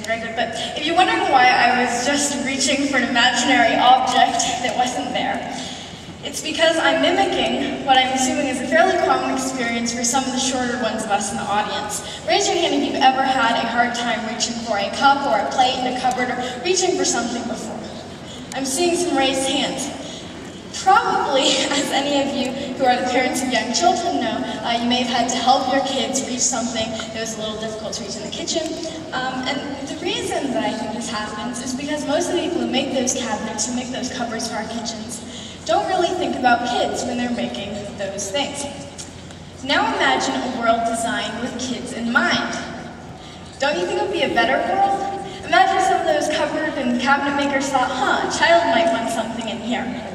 very good, but if you're wondering why I was just reaching for an imaginary object that wasn't there, it's because I'm mimicking what I'm assuming is a fairly common experience for some of the shorter ones of us in the audience. Raise your hand if you've ever had a hard time reaching for a cup or a plate in a cupboard or reaching for something before. I'm seeing some raised hands. Probably, as any of you who are the parents of young children know, you may have had to help your kids reach something that was a little difficult to reach in the kitchen. And the reason that I think this happens is because most of the people who make those cabinets, who make those cupboards for our kitchens, don't really think about kids when they're making those things. Now imagine a world designed with kids in mind. Don't you think it would be a better world? Imagine some of those cupboard and cabinet makers thought, a child might want something in here.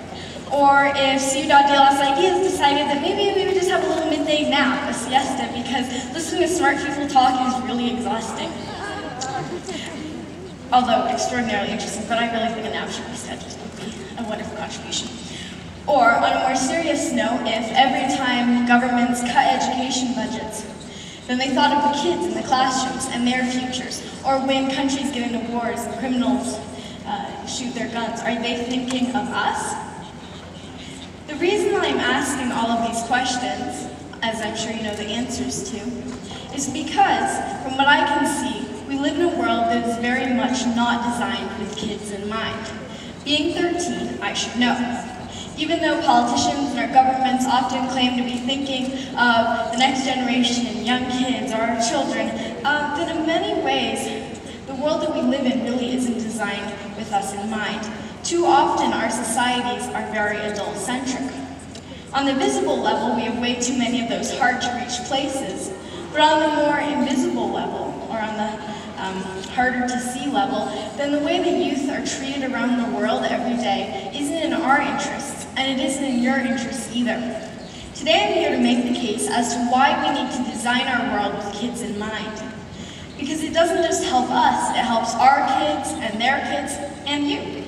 Or if Ciudad de las Ideas decided that maybe we would just have a little midday nap, a siesta, because listening to smart people talk is really exhausting. Although extraordinarily interesting, but I really think a nap should be scheduled. Would be a wonderful contribution. Or on a more serious note, if every time governments cut education budgets, then they thought of the kids in the classrooms and their futures. Or when countries get into wars and criminals shoot their guns, are they thinking of us? The reason I'm asking all of these questions, as I'm sure you know the answers to, is because, from what I can see, we live in a world that is very much not designed with kids in mind. Being 13, I should know. Even though politicians and our governments often claim to be thinking of the next generation, young kids, or our children, that in many ways, the world that we live in really isn't designed with us in mind. Too often, our societies are very adult-centric. On the visible level, we have way too many of those hard-to-reach places, but on the more invisible level, or on the harder-to-see level, then the way that youth are treated around the world every day isn't in our interests, and it isn't in your interests either. Today, I'm here to make the case as to why we need to design our world with kids in mind. Because it doesn't just help us, it helps our kids, and their kids, and you.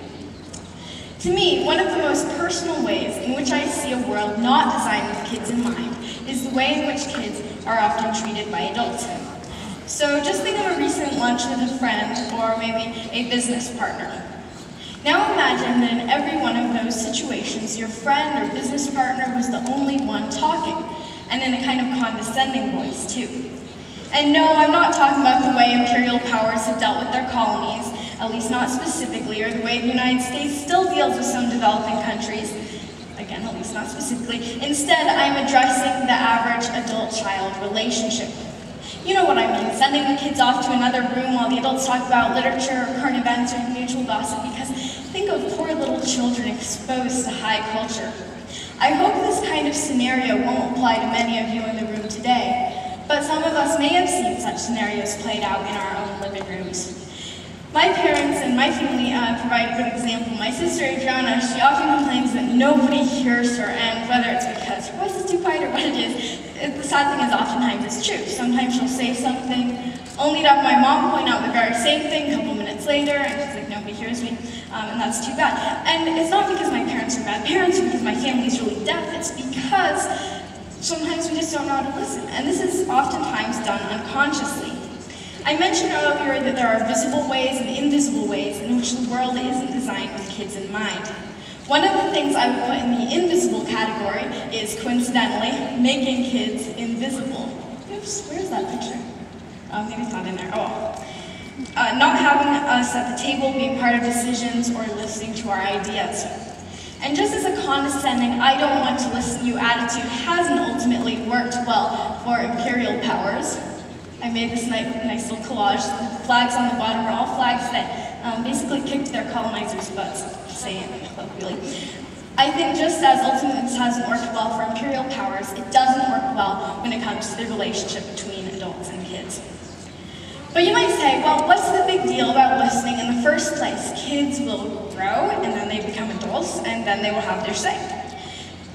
To me, one of the most personal ways in which I see a world not designed with kids in mind is the way in which kids are often treated by adults. So just think of a recent lunch with a friend or maybe a business partner. Now imagine that in every one of those situations, your friend or business partner was the only one talking, and in a kind of condescending voice too. And no, I'm not talking about the way imperial powers have dealt with their colonies, at least not specifically, or the way the United States still deals with some developing countries, again, at least not specifically. Instead, I'm addressing the average adult-child relationship. You know what I mean, sending the kids off to another room while the adults talk about literature or current events or mutual gossip, because think of poor little children exposed to high culture. I hope this kind of scenario won't apply to many of you in the room today, but some of us may have seen such scenarios played out in our own living rooms. My parents and my family provide a good example. My sister Adriana, she often complains that nobody hears her, and whether it's because her voice is too quiet or what it is, the sad thing is oftentimes it's true. Sometimes she'll say something, only to have my mom point out the very same thing a couple minutes later, and she's like, nobody hears me, and that's too bad. And it's not because my parents are bad parents or because my family's really deaf, it's because sometimes we just don't know how to listen, and this is oftentimes done unconsciously. I mentioned earlier that there are visible ways and invisible ways in which the world isn't designed with kids in mind. One of the things I would put in the invisible category is, coincidentally, making kids invisible. Oops, where's that picture? Oh, maybe it's not in there. Oh. Not having us at the table being part of decisions or listening to our ideas. And just as a condescending, I don't want to listen to you attitude hasn't ultimately worked well for imperial powers, I made this nice little collage. The flags on the bottom are all flags that basically kicked their colonizers' butts, to say it colloquially. I think just as ultimately this hasn't worked well for imperial powers, it doesn't work well when it comes to the relationship between adults and kids. But you might say, well, what's the big deal about listening in the first place? Kids will grow, and then they become adults, and then they will have their say.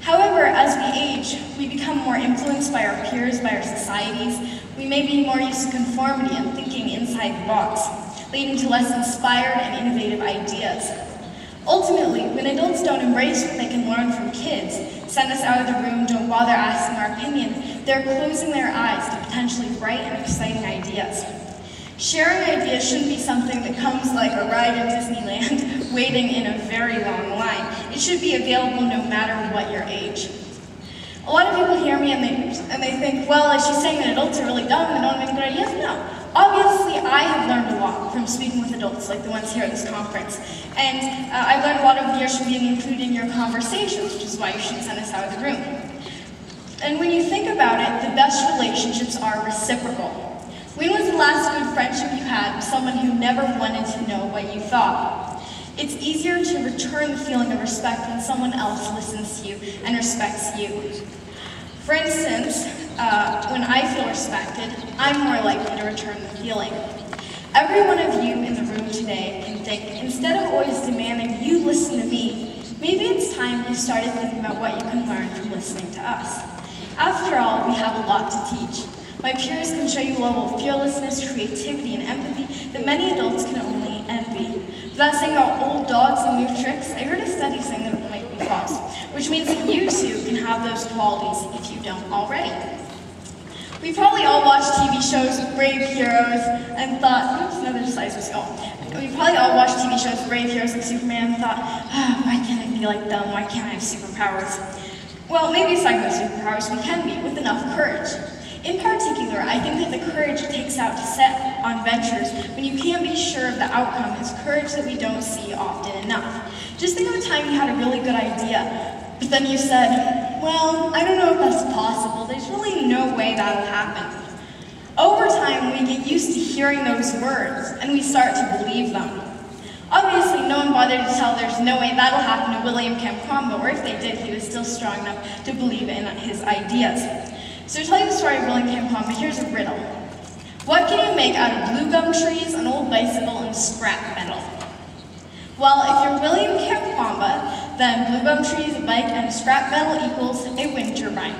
However, as we age, we become more influenced by our peers, by our societies. We may be more used to conformity and thinking inside the box, leading to less inspired and innovative ideas. Ultimately, when adults don't embrace what they can learn from kids, send us out of the room, don't bother asking our opinion, they're closing their eyes to potentially bright and exciting ideas. Sharing ideas shouldn't be something that comes like a ride in Disneyland, waiting in a very long line. It should be available no matter what your age. A lot of people hear me and they think, well, is she saying that adults are really dumb and don't have any good ideas? No. Obviously, I have learned a lot from speaking with adults like the ones here at this conference. And I've learned a lot over the years from being included in your conversations, which is why you shouldn't send us out of the room. And when you think about it, the best relationships are reciprocal. When was the last good friendship you had with someone who never wanted to know what you thought? It's easier to return the feeling of respect when someone else listens to you and respects you. For instance, when I feel respected, I'm more likely to return the feeling. Every one of you in the room today can think, instead of always demanding you listen to me, maybe it's time you started thinking about what you can learn from listening to us. After all, we have a lot to teach. My peers can show you a level of fearlessness, creativity, and empathy that many adults can only envy. That saying about old dogs and new tricks, I heard a study saying that it might be false, which means that you too can have those qualities if you don't already. We probably all watched TV shows with brave heroes and thought, oops, another slide was going. We probably all watched TV shows with brave heroes like Superman and thought, why can't I be like them? Why can't I have superpowers? Well, maybe aside from superpowers, we can be with enough courage. In particular, I think that the courage it takes out to set on ventures when you can't be sure of the outcome is courage that we don't see often enough. Just think of a time you had a really good idea, but then you said, well, I don't know if that's possible. There's really no way that'll happen. Over time, we get used to hearing those words, and we start to believe them. Obviously, no one bothered to tell there's no way that'll happen to William Kamkwamba, or if they did, he was still strong enough to believe in his ideas. So to tell you the story of William Kamkwamba, here's a riddle. What can you make out of blue gum trees, an old bicycle, and scrap metal? Well, if you're William Kamkwamba, then blue gum trees, a bike, and scrap metal equals a wind turbine.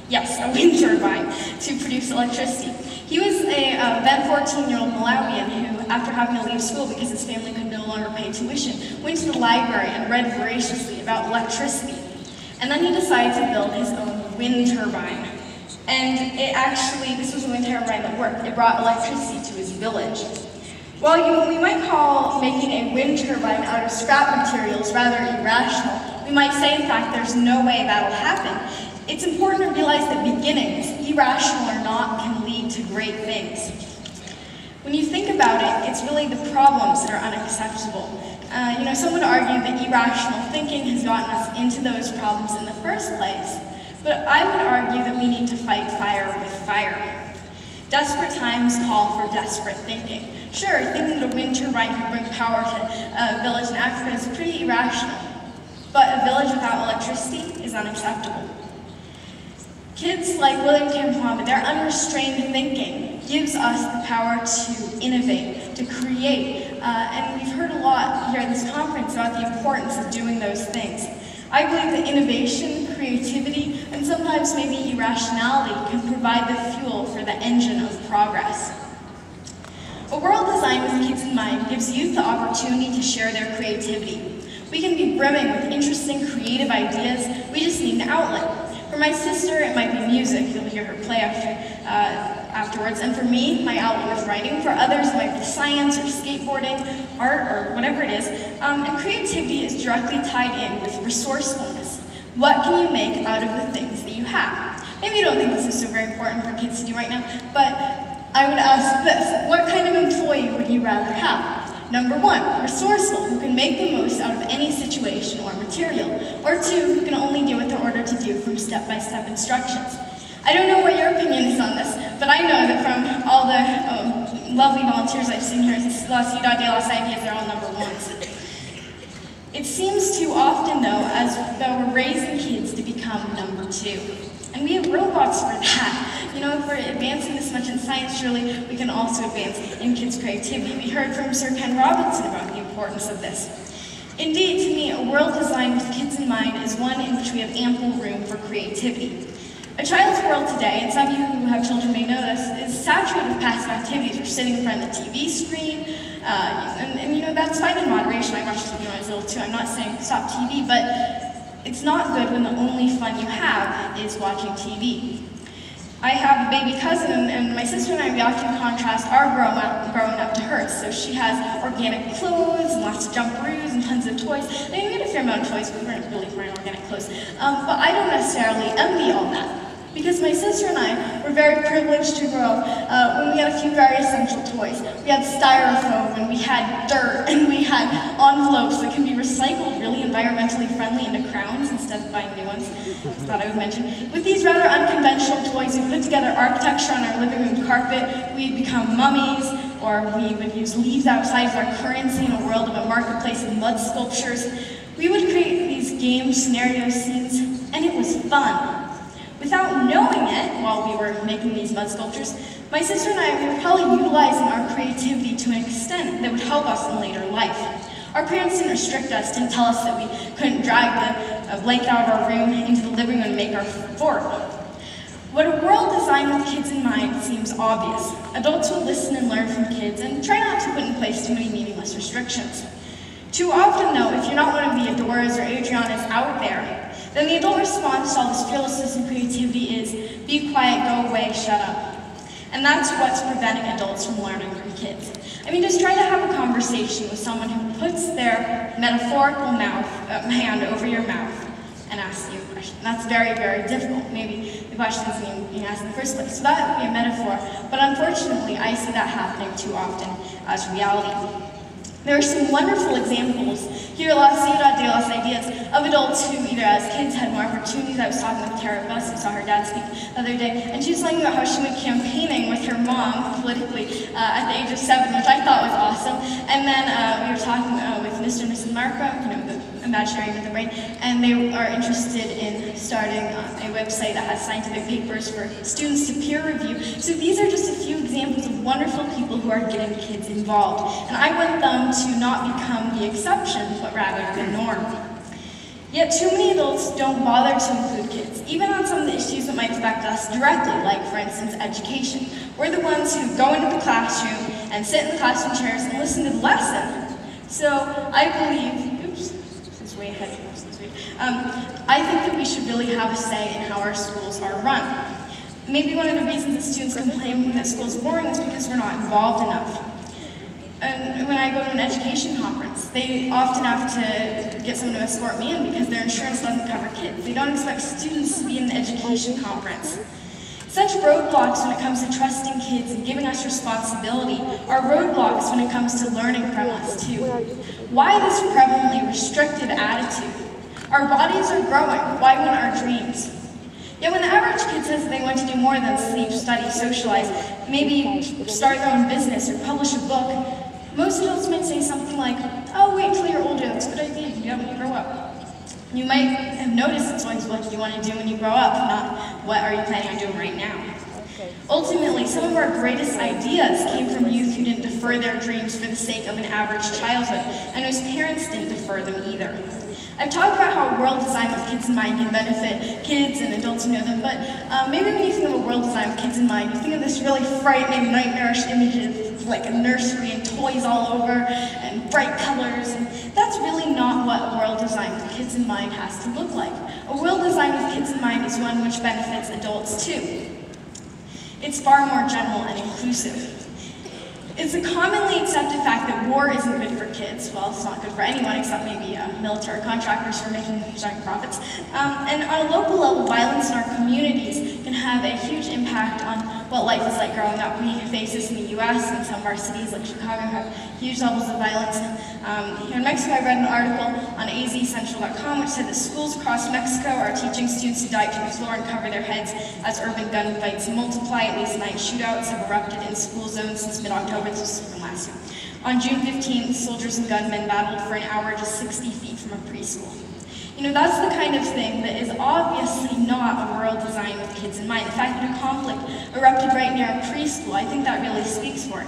Yes, a wind turbine to produce electricity. He was a then 14-year-old Malawian who, after having to leave school because his family could no longer pay tuition, went to the library and read voraciously about electricity. And then he decided to build his own wind turbine. And this was a wind turbine that worked. It brought electricity to his village. While we might call making a wind turbine out of scrap materials rather irrational, we might say, in fact, there's no way that'll happen. It's important to realize that beginnings, irrational or not, can lead to great things. When you think about it, it's really the problems that are unacceptable. Some would argue that irrational thinking has gotten us into those problems in the first place. But I would argue that we need to fight fire with fire. Desperate times call for desperate thinking. Sure, thinking that a wind turbine could bring power to a village in Africa is pretty irrational, but a village without electricity is unacceptable. Kids like William Kamkwamba, their unrestrained thinking gives us the power to innovate, to create, and we've heard a lot here at this conference about the importance of doing those things. I believe that innovation, creativity, and sometimes maybe irrationality can provide the fuel for the engine of progress. A world designed with kids in mind gives youth the opportunity to share their creativity. We can be brimming with interesting, creative ideas, we just need an outlet. For my sister, it might be music, you'll hear her play afterwards, and for me, my outlet is writing. For others, it might be science or skateboarding, art, or whatever it is. And creativity is directly tied in with resourcefulness. What can you make out of the things that you have? Maybe you don't think this is so very important for kids to do right now, but I would ask this: what kind of employee would you rather have? Number one, resourceful, who can make the most out of any situation or material. Or two, who can only do what they're ordered to do from step-by-step instructions. I don't know what your opinion is on this, but I know that from all the lovely volunteers I've seen here at La Ciudad de los Angeles, they're all number ones. It seems too often, though, as though we're raising kids to become number two. And we have robots for that. If we're advancing this much in science, surely we can also advance in kids' creativity. We heard from Sir Ken Robinson about the importance of this. Indeed, to me, a world designed with kids in mind is one in which we have ample room for creativity. A child's world today, and some of you who have children may know this, is saturated with passive activities. We're sitting in front of the TV screen, and that's fine in moderation. I watched TV when I was little too. I'm not saying stop TV, but it's not good when the only fun you have is watching TV. I have a baby cousin, and my sister and I, we often contrast our growing up to hers. So she has organic clothes, and lots of jumperoos, and tons of toys. I mean, we had a fair amount of toys, but we weren't really wearing organic clothes. But I don't necessarily envy all that, because my sister and I were very privileged to grow up when we had a few very essential toys. We had styrofoam, and we had dirt, and we had envelopes that can be recycled really environmentally friendly into crowns instead of buying new ones. Thought I would mention. With these rather unconventional toys, we put together architecture on our living room carpet. We'd become mummies, or we would use leaves outside as our currency in a world of a marketplace of mud sculptures. We would create these game scenario scenes, and it was fun. Without knowing it, while we were making these mud sculptures, my sister and I were probably utilizing our creativity to an extent that would help us in later life. Our parents didn't restrict us, didn't tell us that we couldn't drag the blanket out of our room into the living room and make our fort. What a world designed with kids in mind seems obvious. Adults will listen and learn from kids and try not to put in place too many meaningless restrictions. Too often, though, if you're not one of the Adoras or Adrianas out there, then the adult response to all this fearlessness and creativity is, be quiet, go away, shut up. And that's what's preventing adults from learning from kids. I mean, just try to have a conversation with someone who puts their metaphorical hand over your mouth and asks you a question. That's very, very difficult. Maybe the question isn't even asked in the first place. So that would be a metaphor, but unfortunately, I see that happening too often as reality. There are some wonderful examples here at La Ciudad de las Ideas of adults who, either as kids, had more opportunities. I was talking with Tara Buss, who saw her dad speak the other day, and she was telling me about how she went campaigning with her mom politically at the age of 7, which I thought was awesome. And then we were talking with Mr. and Mrs. Marco, the imaginary with the brain, and they are interested in starting a website that has scientific papers for students to peer review. So these are just a few examples of wonderful people who are getting kids involved. And I want them to not become the exception, but rather the norm. Yet too many adults don't bother to include kids, even on some of the issues that might affect us directly, like, for instance, education. We're the ones who go into the classroom and sit in the classroom chairs and listen to the lesson. So I believe, oops, this is way ahead of us this week. I think that we should really have a say in how our schools are run. Maybe one of the reasons that students complain that school's boring is because we're not involved enough. And when I go to an education conference, they often have to get someone to escort me in because their insurance doesn't cover kids. They don't expect students to be in the education conference. Such roadblocks when it comes to trusting kids and giving us responsibility are roadblocks when it comes to learning from us too. Why this prevalently restrictive attitude? Our bodies are growing. Why wouldn't our dreams? Yet when the average kid says that they want to do more than sleep, study, socialize, maybe start their own business or publish a book, most adults might say something like, oh, wait until you're older, that's a good idea, you do that when you grow up. You might have noticed it's always what you want to do when you grow up, not what are you planning on doing right now. Ultimately, some of our greatest ideas came from youth who didn't defer their dreams for the sake of an average childhood, and whose parents didn't defer them either. I've talked about how a world designed with kids in mind can benefit kids and adults who know them, but maybe when you think of a world designed with kids in mind, you think of this really frightening, nightmarish image of like a nursery and toys all over and bright colors, and that's really not what a world designed with kids in mind has to look like. A world designed with kids in mind is one which benefits adults too. It's far more general and inclusive. It's a commonly accepted fact that war isn't good for kids. Well, it's not good for anyone except maybe military contractors who are making giant profits. And on a local level, violence in our communities can have a huge impact on what life is like growing up. We face this in the US, and some of our cities like Chicago have huge levels of violence. Here in Mexico, I read an article on azcentral.com which said that schools across Mexico are teaching students to dive to the floor and cover their heads as urban gun fights multiply. At least 9 shootouts have erupted in school zones since mid-October. This was from last year. On June 15th, soldiers and gunmen battled for an hour just 60 feet from a preschool. You know, that's the kind of thing that is obviously not a world designed with kids in mind. The fact that a conflict erupted right near a preschool, I think that really speaks for it.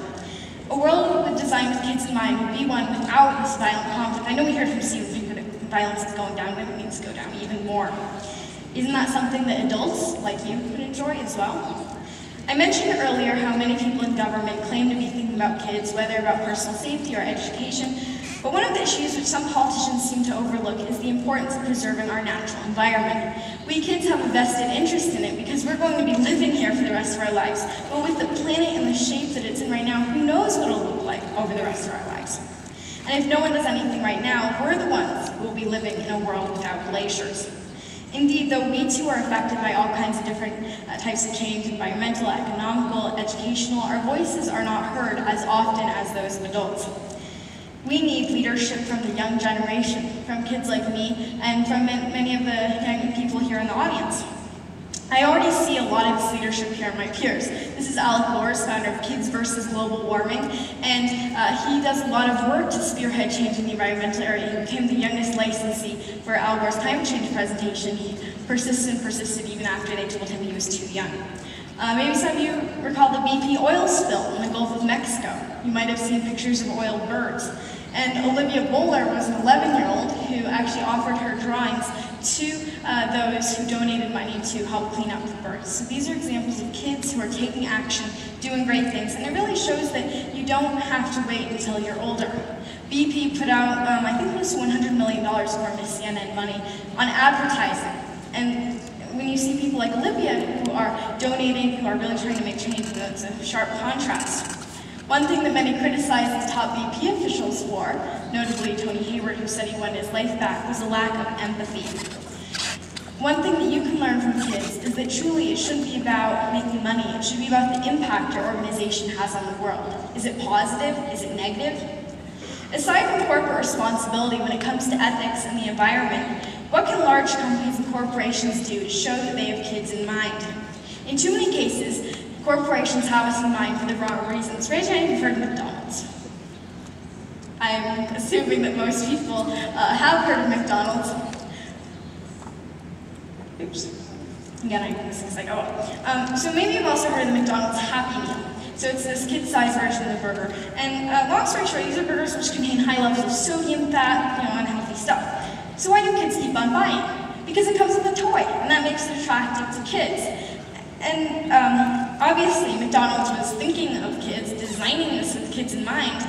A world designed with kids in mind would be one without this violent conflict. I know we heard from Steve that violence is going down, but it needs to go down even more. Isn't that something that adults like you could enjoy as well? I mentioned earlier how many people in government claim to be thinking about kids, whether about personal safety or education, But one of the issues which some politicians seem to overlook is the importance of preserving our natural environment. We kids have a vested interest in it because we're going to be living here for the rest of our lives. But with the planet and the shape that it's in right now, who knows what it'll look like over the rest of our lives? And if no one does anything right now, we're the ones who will be living in a world without glaciers. Indeed, though we too are affected by all kinds of different types of change, environmental, economical, educational, our voices are not heard as often as those of adults. We need leadership from the young generation, from kids like me, and from many of the young people here in the audience. I already see a lot of this leadership here in my peers. This is Alec Loers, founder of Kids vs. Global Warming, and he does a lot of work to spearhead change in the environmental area. He became the youngest licensee for Al Gore's climate change presentation. He persisted even after they told him he was too young. Maybe some of you recall the BP oil spill in the Gulf of Mexico. You might have seen pictures of oil birds. And Olivia Bowler was an 11-year-old who actually offered her drawings to those who donated money to help clean up the birds. So these are examples of kids who are taking action, doing great things, and it really shows that you don't have to wait until you're older. BP put out, I think it was $100 million according to CNN money on advertising. And when you see people like Olivia who are donating, who are really trying to make change, it's a sharp contrast. One thing that many criticize these top BP officials for, notably Tony Hayward, who said he wanted his life back, was a lack of empathy. One thing that you can learn from kids is that truly it shouldn't be about making money, it should be about the impact your organization has on the world. Is it positive? Is it negative? Aside from corporate responsibility when it comes to ethics and the environment, what can large companies and corporations do to show that they have kids in mind? In too many cases, corporations have us in mind for the wrong reasons. Raise your hand if you've heard of McDonald's. I'm assuming that most people have heard of McDonald's. Oops. Again, this is like, oh. So maybe you've also heard of the McDonald's Happy Meal. So it's this kid-sized version of the burger. And long story short, these are burgers which contain high levels of sodium, fat, unhealthy stuff. So why do kids keep on buying? Because it comes with a toy, and that makes it attractive to kids. And obviously, McDonald's was thinking of kids, designing this with kids in mind.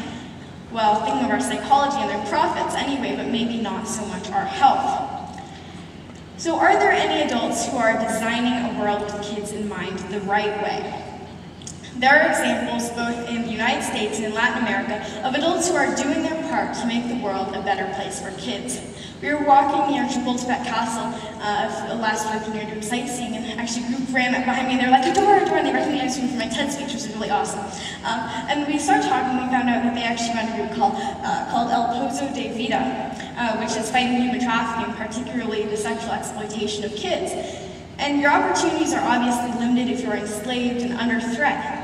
Well, thinking of our psychology and their profits anyway, but maybe not so much our health. So are there any adults who are designing a world with kids in mind the right way? There are examples both in the United States and in Latin America of adults who are doing their part to make the world a better place for kids. We were walking near Chapultepec Castle last week when we were doing sightseeing, and actually a group ran up behind me and they were like, "Adore, adore," and they recognized me from my TED speech, which was really awesome. And we started talking and we found out that they actually run a group called El Pozo de Vida, which is fighting human trafficking, particularly the sexual exploitation of kids. And your opportunities are obviously limited if you're enslaved and under threat.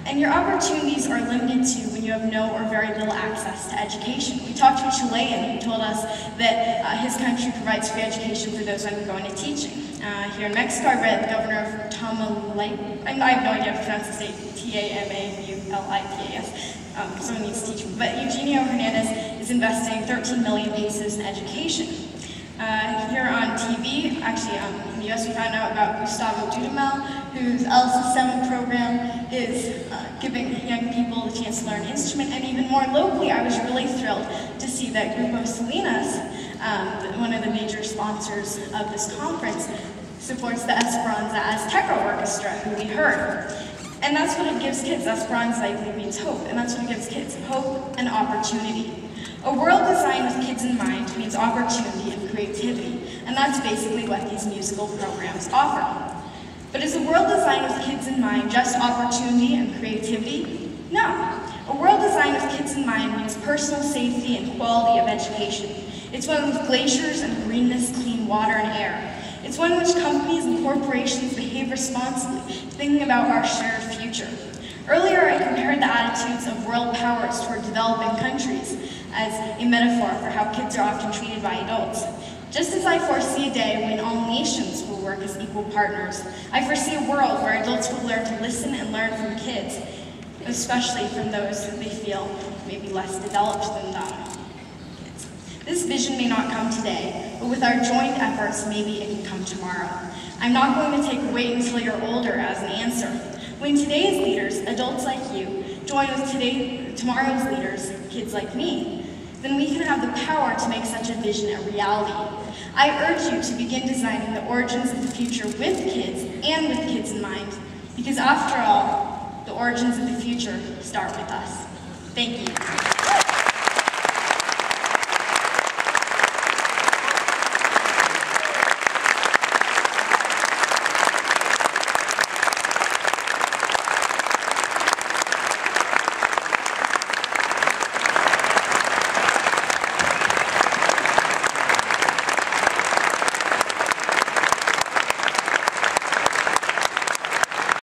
And your opportunities are limited to when you have no or very little access to education. We talked to a Chilean who told us that his country provides free education for those undergoing a teaching. Here in Mexico, I read the governor of Tamaulipas, I have no idea how to pronounce the state, Tamaulipas, someone needs to teach me. But Eugenio Hernandez is investing 13 million pesos in education. Here on TV, actually in the US we found out about Gustavo Dudamel, whose El Sistema program is giving young people the chance to learn an instrument, and even more locally, I was really thrilled to see that Grupo Salinas, one of the major sponsors of this conference, supports the Esperanza Azteca Orchestra, who we heard. And that's what it gives kids. Esperanza, I believe, means hope, and that's what it gives kids, hope and opportunity. A world designed with kids in mind means opportunity and creativity, and that's basically what these musical programs offer. But is a world designed with kids in mind just opportunity and creativity? No. A world designed with kids in mind means personal safety and quality of education. It's one with glaciers and greenness, clean water and air. It's one in which companies and corporations behave responsibly, thinking about our shared future. Earlier, I compared the attitudes of world powers toward developing countries as a metaphor for how kids are often treated by adults. Just as I foresee a day when all nations will work as equal partners, I foresee a world where adults will learn to listen and learn from kids, especially from those that they feel may be less developed than them. This vision may not come today, but with our joint efforts, maybe it can come tomorrow. I'm not going to take wait until you're older as an answer. When today's leaders, adults like you, join with tomorrow's leaders, kids like me, then we can have the power to make such a vision a reality. I urge you to begin designing the origins of the future with kids and with kids in mind, because after all, the origins of the future start with us. Thank you.